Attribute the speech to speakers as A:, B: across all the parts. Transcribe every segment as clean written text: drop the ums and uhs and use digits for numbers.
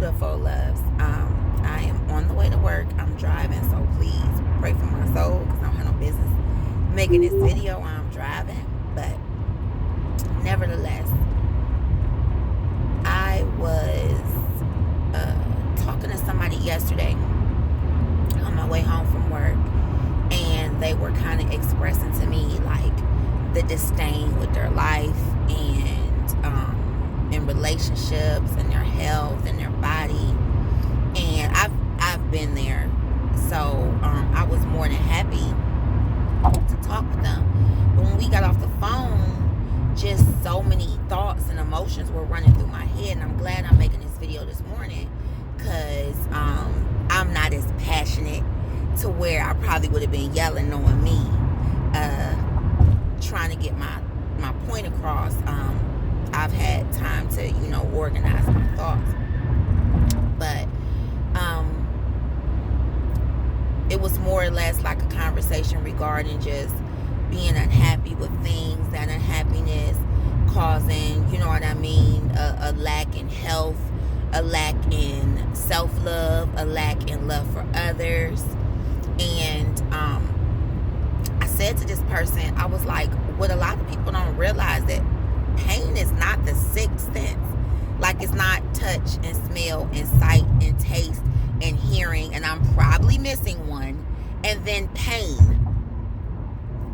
A: beautiful loves. I am on the way to work. I'm driving, so please pray for my soul because I don't have no business making this video while I'm driving. But nevertheless, I was talking to somebody yesterday on my way home from work, and they were kind of expressing to me like the disdain with their life and in relationships and their health and their body. And I've been there, so I was more than happy to talk with them. But when we got off the phone, just so many thoughts and emotions were running through my head, and I'm glad I'm making this video this morning because I'm not as passionate to where I probably would have been yelling knowing me, trying to get my point across. I've had time to, organize my thoughts. But it was more or less like a conversation regarding just being unhappy with things, that unhappiness causing, you know what I mean, a lack in health, a lack in self-love, a lack in love for others. And I said to this person, I was like, what a lot of people don't realize that pain is not the sixth sense. Like, it's not touch and smell and sight and taste and hearing, and I'm probably missing one, and then pain,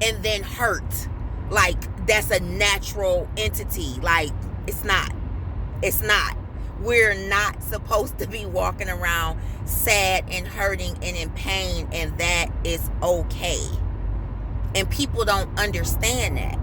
A: and then hurt. Like, that's a natural entity. Like, it's not. We're not supposed to be walking around sad and hurting and in pain, and that is okay. And people don't understand that.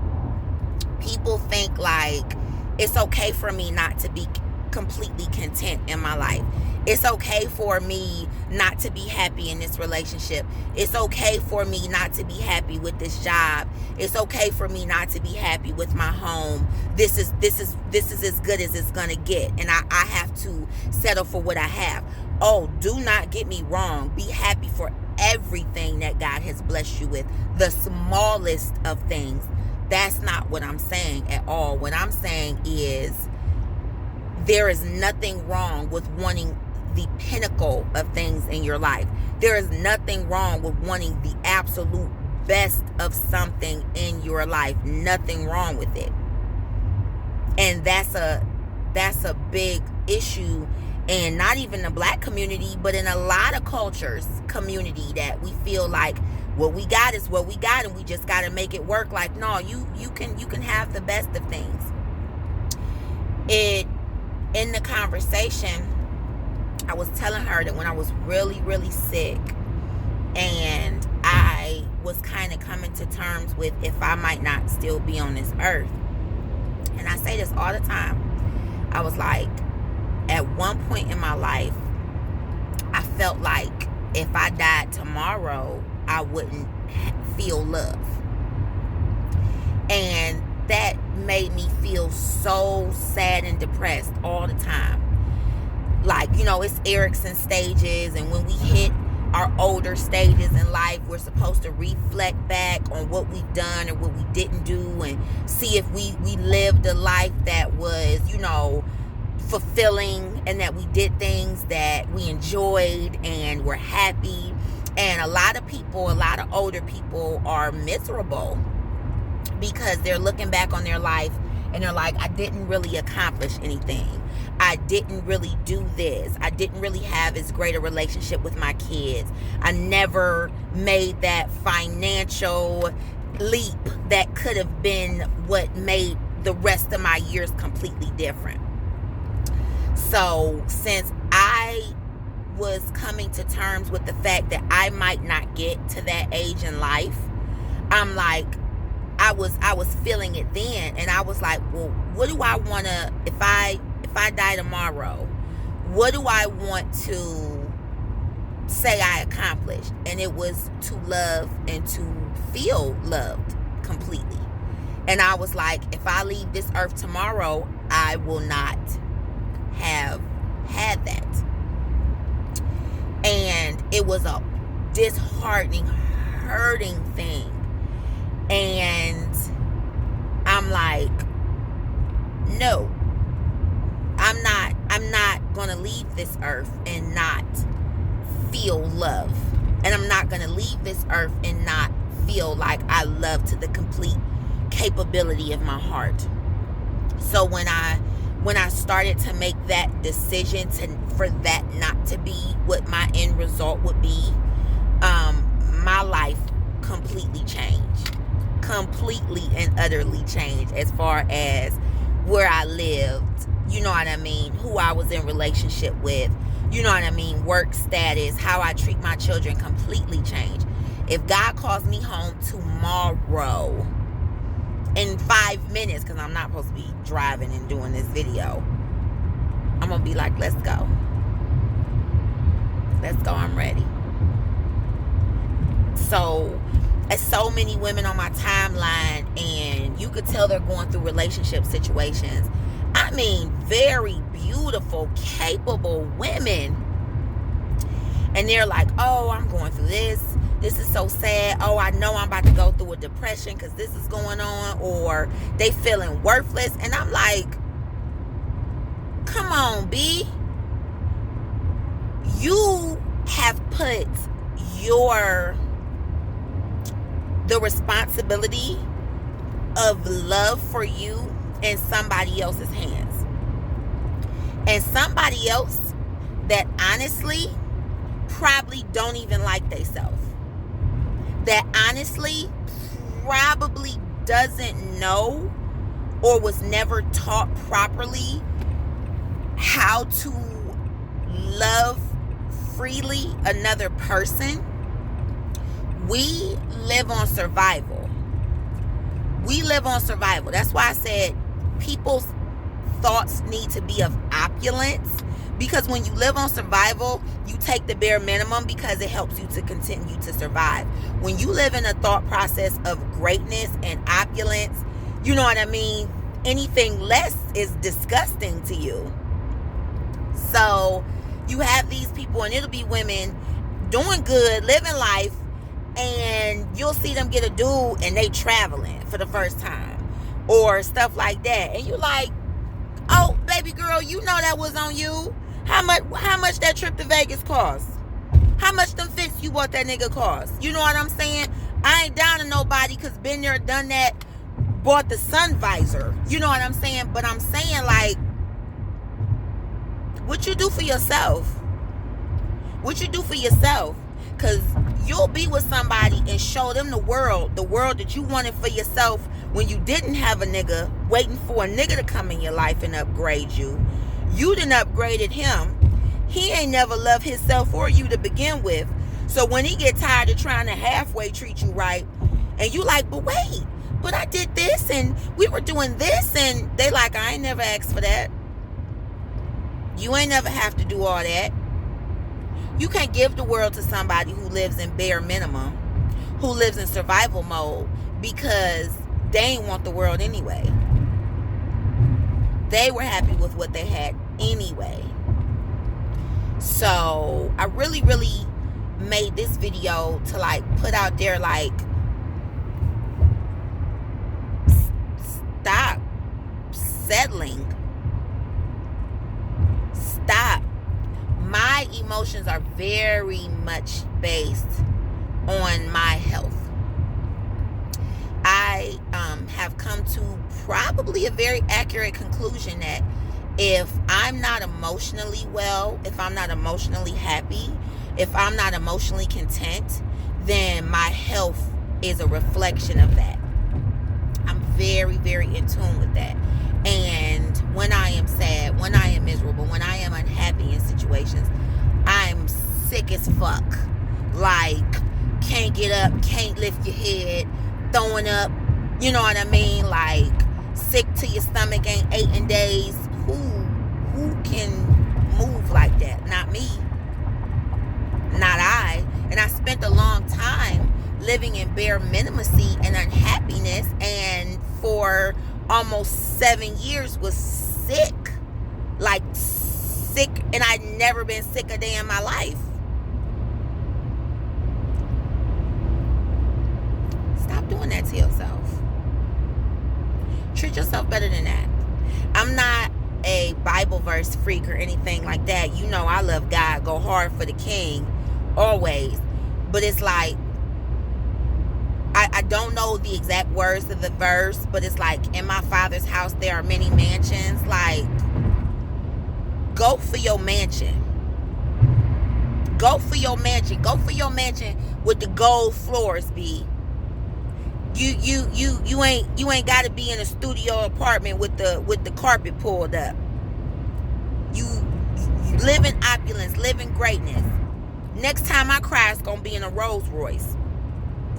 A: People think like it's okay for me not to be completely content in my life. It's okay for me not to be happy in this relationship. It's okay for me not to be happy with this job. It's okay for me not to be happy with my home. This is as good as it's gonna get, and I have to settle for what I have. Oh, do not get me wrong. Be happy for everything that God has blessed you with, the smallest of things. That's not what I'm saying at all. What I'm saying is there is nothing wrong with wanting the pinnacle of things in your life. There is nothing wrong with wanting the absolute best of something in your life. Nothing wrong with it. And that's a big issue, and not even the black community, but in a lot of cultures community, that we feel like what we got is what we got, and we just got to make it work. Like, no, you can have the best of things. In the conversation, I was telling her that when I was really, really sick, and I was kind of coming to terms with if I might not still be on this earth. And I say this all the time. I was like, at one point in my life, I felt like if I died tomorrow, I wouldn't feel love. And that made me feel so sad and depressed all the time. Like, it's Erikson stages, and when we hit our older stages in life, we're supposed to reflect back on what we've done or what we didn't do, and see if we lived a life that was, fulfilling, and that we did things that we enjoyed and were happy. And a lot of older people are miserable because they're looking back on their life and they're like, I didn't really accomplish anything. I didn't really do this. I didn't really have as great a relationship with my kids. I never made that financial leap that could have been what made the rest of my years completely different. So since I was coming to terms with the fact that I might not get to that age in life, I'm like, I was feeling it then, and I was like, well, what do I want to, if I die tomorrow, what do I want to say I accomplished? And it was to love and to feel loved completely. And I was like, if I leave this earth tomorrow, I will not have had that. And it was a disheartening, hurting thing. And I'm like, no, I'm not going to leave this earth and not feel love. And I'm not going to leave this earth and not feel like I love to the complete capability of my heart. So when I started to make that decision for that not to be what my end result would be, my life completely changed. Completely and utterly changed as far as where I lived, you know what I mean, who I was in relationship with, you know what I mean, work status, how I treat my children, completely changed. If God calls me home tomorrow in 5 minutes, because I'm not supposed to be driving and doing this video, I'm going to be like, let's go. Let's go, I'm ready. So many women on my timeline, and you could tell they're going through relationship situations. I mean, very beautiful, capable women. And they're like, oh, I'm going through this. This is so sad. Oh, I know I'm about to go through a depression because this is going on. Or they feeling worthless. And I'm like, come on, B. You have put the responsibility of love for you in somebody else's hands. And somebody else that honestly probably don't even like themselves. That honestly probably doesn't know or was never taught properly how to love freely another person. We live on survival. We live on survival. That's why I said people's thoughts need to be of opulence, because when you live on survival, you take the bare minimum because it helps you to continue to survive. When you live in a thought process of greatness and opulence, you know what I mean, anything less is disgusting to you. So you have these people, and it'll be women doing good, living life, and you'll see them get a dude and they traveling for the first time or stuff like that. And you like, oh, baby girl, you know that was on you. How much that trip to Vegas cost? How much them fits you bought that nigga cost? You know what I'm saying? I ain't down to nobody because been there, done that, bought the sun visor. You know what I'm saying? But I'm saying, like, what you do for yourself? What you do for yourself? Because you'll be with somebody and show them the world that you wanted for yourself when you didn't have a nigga, waiting for a nigga to come in your life and upgrade you. You done upgraded him. He ain't never loved himself or you to begin with. So when he get tired of trying to halfway treat you right, and you like, but wait, but I did this and we were doing this, and they like, I ain't never asked for that. You ain't never have to do all that. You can't give the world to somebody who lives in bare minimum, who lives in survival mode, because they ain't want the world anyway. They were happy with what they had anyway. So I really, really made this video to like put out there, like, stop settling. Stop. My emotions are very much based on my health. I have come to probably a very accurate conclusion that if I'm not emotionally well, if I'm not emotionally happy, if I'm not emotionally content, then my health is a reflection of that. I'm very, very in tune with that. And when I am sad, when I am miserable, when I am unhappy in situations, I'm sick as fuck. Like, can't get up, can't lift your head, throwing up, you know what I mean? Like, sick to your stomach, ain't ate in days. Who can move like that? Not me. Not I. And I spent a long time living in bare minimacy and unhappiness, and for almost 7 years was sick. Like, sick, and I'd never been sick a day in my life. Stop doing that to yourself. Treat yourself better than that. I'm not a Bible verse freak or anything like that. You know I love God, go hard for the King, always. But it's like, I don't know the exact words of the verse, but it's like, in my Father's house there are many mansions. Like, go for your mansion. Go for your mansion. Go for your mansion with the gold floors, B. You ain't gotta be in a studio apartment with the carpet pulled up. You live in opulence, live in greatness. Next time I cry, it's gonna be in a Rolls Royce.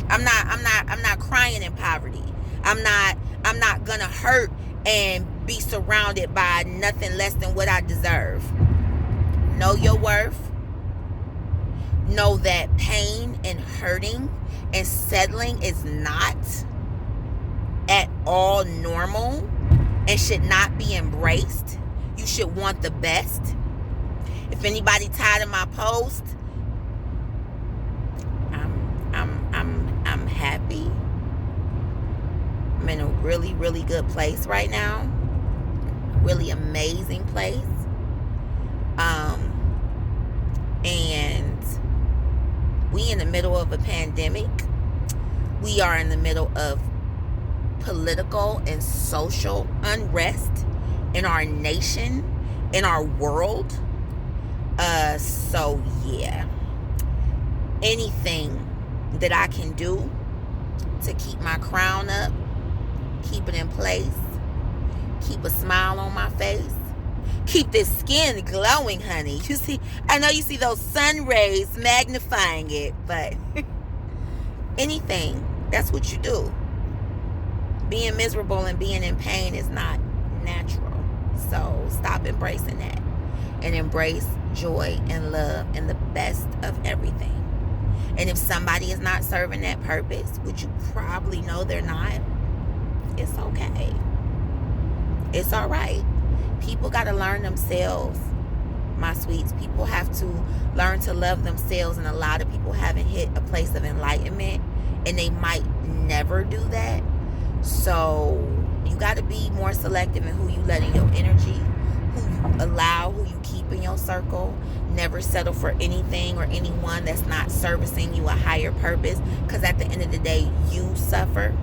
A: I'm not crying in poverty. I'm not gonna hurt and be surrounded by nothing less than what I deserve. Know your worth. Know that pain and hurting and settling is not at all normal and should not be embraced. You should want the best. If anybody tired of my post, I'm happy. I'm in a really, really good place right now. Really amazing place. And we in the middle of a pandemic. We are in the middle of political and social unrest in our nation, in our world. So yeah, anything that I can do to keep my crown up, keep it in place, keep a smile on my face, keep this skin glowing, honey. You see, I know you see those sun rays magnifying it, but anything, that's what you do. Being miserable and being in pain is not natural. So stop embracing that and embrace joy and love and the best of everything. And if somebody is not serving that purpose, which you probably know they're not, it's okay. It's all right. People got to learn themselves, my sweets. People have to learn to love themselves, and a lot of people haven't hit a place of enlightenment, and they might never do that. So you got to be more selective in who you let in your energy, who you allow, who you keep in your circle. Never settle for anything or anyone that's not servicing you a higher purpose, because at the end of the day, you suffer.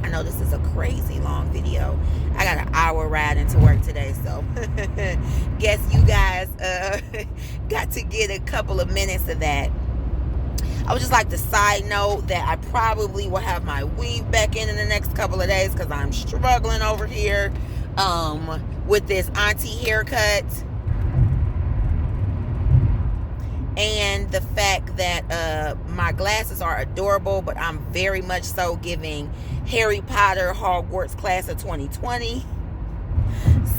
A: I know this is a crazy long video. I got an hour ride into work today, so guess you guys got to get a couple of minutes of that. I would just like to side note that I probably will have my weave back in the next couple of days, because I'm struggling over here with this auntie haircut. And the fact that my glasses are adorable, but I'm very much so giving Harry Potter Hogwarts class of 2020.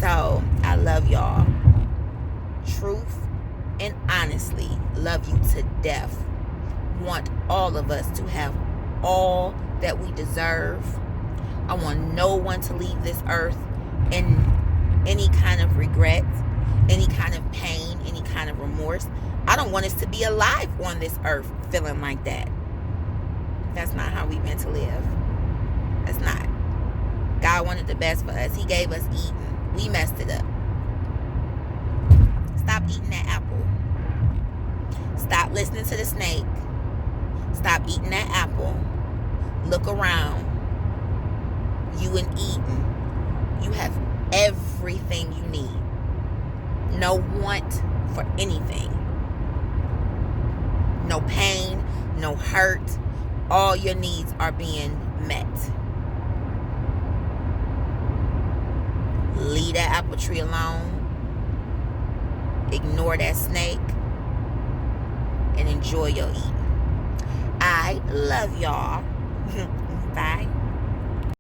A: So I love y'all. Truth and honestly, love you to death. Want all of us to have all that we deserve. I want no one to leave this earth in any kind of regret, any kind of pain, any kind of remorse. I don't want us to be alive on this earth feeling like that. That's not how we meant to live. That's not. God wanted the best for us. He gave us eating. We messed it up. Stop eating that apple. Stop listening to the snake. Stop eating that apple. Look around. You and Eden. You have everything you need. No want for anything. No pain, no hurt. All your needs are being met. Leave that apple tree alone. Ignore that snake. And enjoy your eating. I love y'all. Bye.